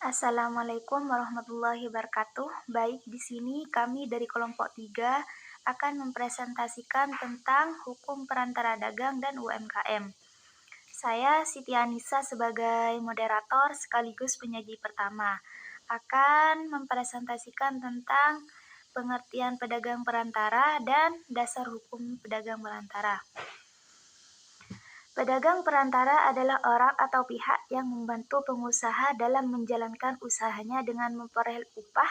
Assalamualaikum warahmatullahi wabarakatuh. Baik, di sini kami dari kelompok 3 akan mempresentasikan tentang hukum perantara dagang dan UMKM. Saya Siti Anissa sebagai moderator sekaligus penyaji pertama akan mempresentasikan tentang pengertian pedagang perantara dan dasar hukum pedagang perantara. Pedagang perantara adalah orang atau pihak yang membantu pengusaha dalam menjalankan usahanya dengan memperoleh upah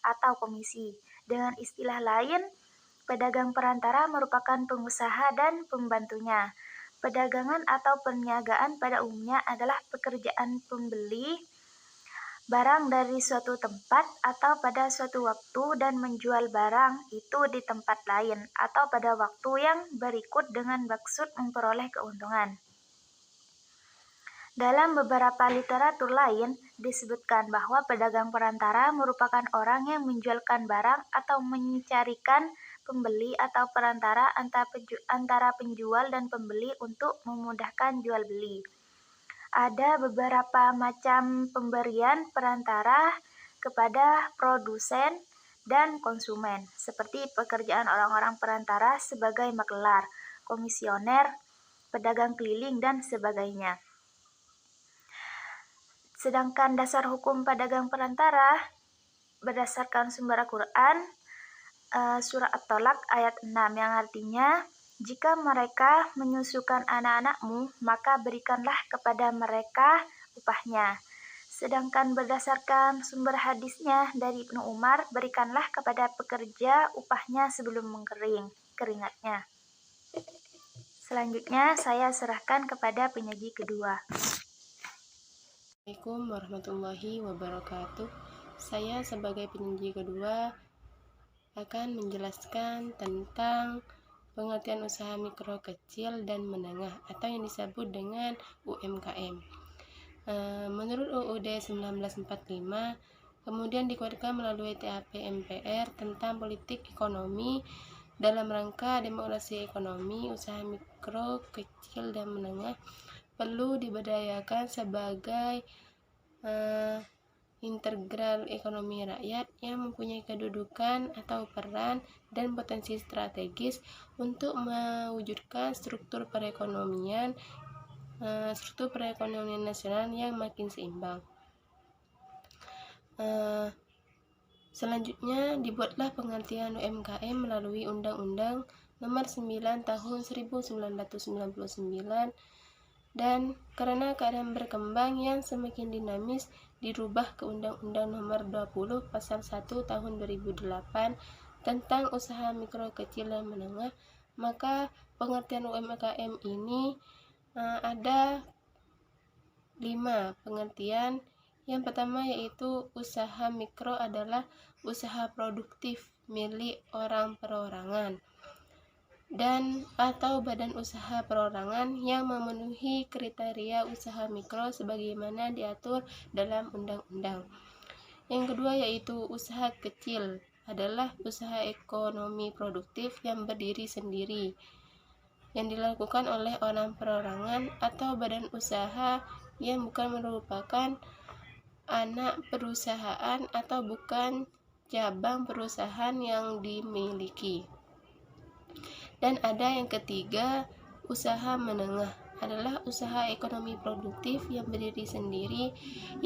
atau komisi. Dengan istilah lain, pedagang perantara merupakan pengusaha dan pembantunya. Perdagangan atau perniagaan pada umumnya adalah pekerjaan pembeli barang dari suatu tempat atau pada suatu waktu dan menjual barang itu di tempat lain atau pada waktu yang berikut dengan maksud memperoleh keuntungan. Dalam beberapa literatur lain disebutkan bahwa pedagang perantara merupakan orang yang menjualkan barang atau mencarikan pembeli atau perantara antara penjual dan pembeli untuk memudahkan jual beli. Ada beberapa macam pemberian perantara kepada produsen dan konsumen, seperti pekerjaan orang-orang perantara sebagai makelar, komisioner, pedagang keliling, dan sebagainya. Sedangkan dasar hukum pedagang perantara berdasarkan sumber Al-Quran, surah At-Tolak ayat 6 yang artinya, jika mereka menyusukan anak-anakmu, maka berikanlah kepada mereka upahnya. Sedangkan berdasarkan sumber hadisnya dari Ibnu Umar, berikanlah kepada pekerja upahnya sebelum mengkering keringatnya. Selanjutnya saya serahkan kepada penyaji kedua. Assalamualaikum warahmatullahi wabarakatuh. Saya sebagai penyaji kedua akan menjelaskan tentang pengertian usaha mikro, kecil, dan menengah atau yang disebut dengan UMKM. Menurut UUD 1945, kemudian dikuatkan melalui TAP MPR tentang politik ekonomi dalam rangka demokrasi ekonomi, usaha mikro, kecil, dan menengah perlu diberdayakan sebagai integral ekonomi rakyat yang mempunyai kedudukan atau peran dan potensi strategis untuk mewujudkan struktur perekonomian nasional yang makin seimbang. Selanjutnya dibuatlah pengertian UMKM melalui Undang-Undang Nomor 9 Tahun 1999 dan karena keadaan berkembang yang semakin dinamis dirubah ke Undang-Undang Nomor 20 Pasal 1 Tahun 2008 tentang usaha mikro, kecil, dan menengah. Maka pengertian UMKM ini ada 5 pengertian. Yang pertama yaitu usaha mikro adalah usaha produktif milik orang perorangan dan atau badan usaha perorangan yang memenuhi kriteria usaha mikro sebagaimana diatur dalam undang-undang. Yang kedua yaitu usaha kecil adalah usaha ekonomi produktif yang berdiri sendiri yang dilakukan oleh orang perorangan atau badan usaha yang bukan merupakan anak perusahaan atau bukan cabang perusahaan yang dimiliki. Dan ada yang ketiga, usaha menengah adalah usaha ekonomi produktif yang berdiri sendiri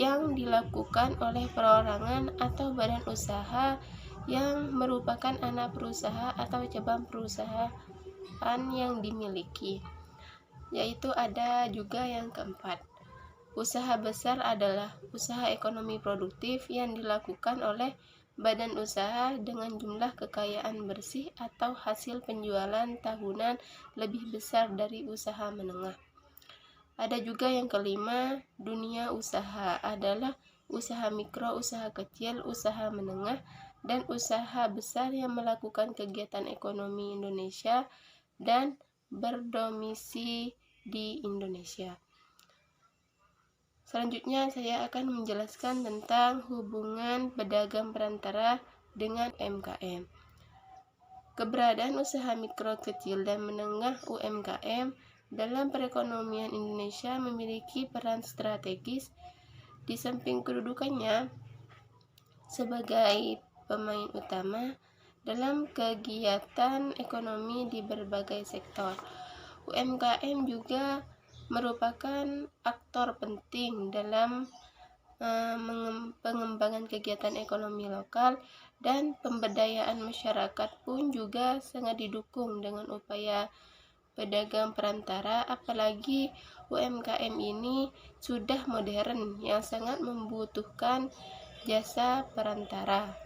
yang dilakukan oleh perorangan atau badan usaha yang merupakan anak perusahaan atau cabang perusahaan yang dimiliki. Yaitu ada juga yang keempat. Usaha besar adalah usaha ekonomi produktif yang dilakukan oleh badan usaha dengan jumlah kekayaan bersih atau hasil penjualan tahunan lebih besar dari usaha menengah. Ada juga yang kelima, dunia usaha adalah usaha mikro, usaha kecil, usaha menengah, dan usaha besar yang melakukan kegiatan ekonomi Indonesia dan berdomisili di Indonesia. Selanjutnya saya akan menjelaskan tentang hubungan pedagang perantara dengan UMKM. Keberadaan usaha mikro, kecil, dan menengah UMKM dalam perekonomian Indonesia memiliki peran strategis Di samping kedudukannya sebagai pemain utama dalam kegiatan ekonomi di berbagai sektor, UMKM juga merupakan aktor penting dalam pengembangan kegiatan ekonomi lokal, dan pemberdayaan masyarakat pun juga sangat didukung dengan upaya pedagang perantara, apalagi UMKM ini sudah modern yang sangat membutuhkan jasa perantara.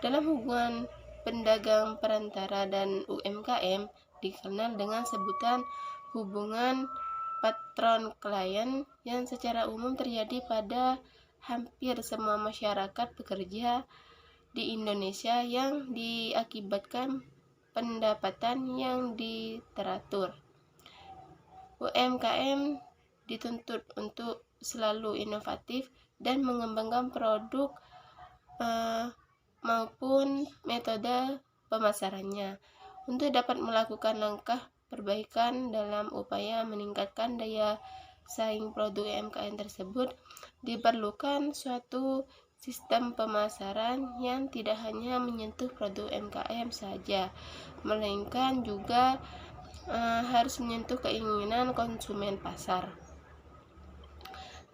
Dalam hubungan pedagang perantara dan UMKM dikenal dengan sebutan hubungan patron klien yang secara umum terjadi pada hampir semua masyarakat pekerja di Indonesia yang diakibatkan pendapatan yang teratur. UMKM dituntut untuk selalu inovatif dan mengembangkan produk maupun metode pemasarannya untuk dapat melakukan langkah perbaikan dalam upaya meningkatkan daya saing produk UMKM tersebut. Diperlukan suatu sistem pemasaran yang tidak hanya menyentuh produk UMKM saja, melainkan juga harus menyentuh keinginan konsumen pasar.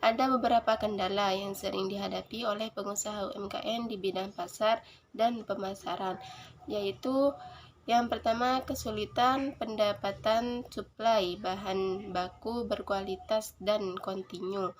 Ada beberapa kendala yang sering dihadapi oleh pengusaha UMKM di bidang pasar dan pemasaran, yaitu yang pertama, kesulitan pendapatan suplai bahan baku berkualitas dan kontinu.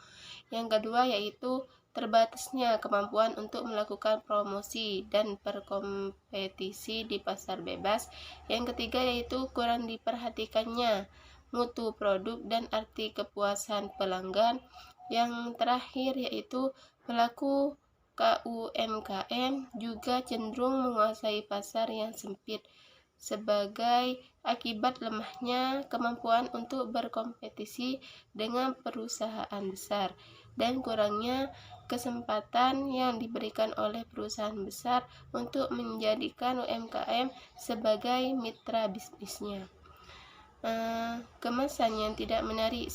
Yang kedua yaitu terbatasnya kemampuan untuk melakukan promosi dan berkompetisi di pasar bebas. Yang ketiga yaitu kurang diperhatikannya mutu produk dan arti kepuasan pelanggan. Yang terakhir yaitu pelaku UMKM juga cenderung menguasai pasar yang sempit sebagai akibat lemahnya kemampuan untuk berkompetisi dengan perusahaan besar dan kurangnya kesempatan yang diberikan oleh perusahaan besar untuk menjadikan UMKM sebagai mitra bisnisnya. Kemasan yang tidak menarik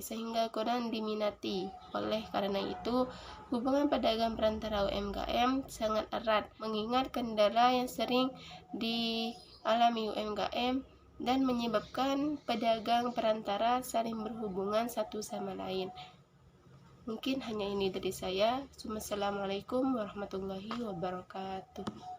sehingga kurang diminati. Oleh karena itu, hubungan pedagang perantara UMKM sangat erat, mengingat kendala yang sering dialami UMKM dan menyebabkan pedagang perantara saling berhubungan satu sama lain. Mungkin hanya ini dari saya. Wassalamualaikum warahmatullahi wabarakatuh.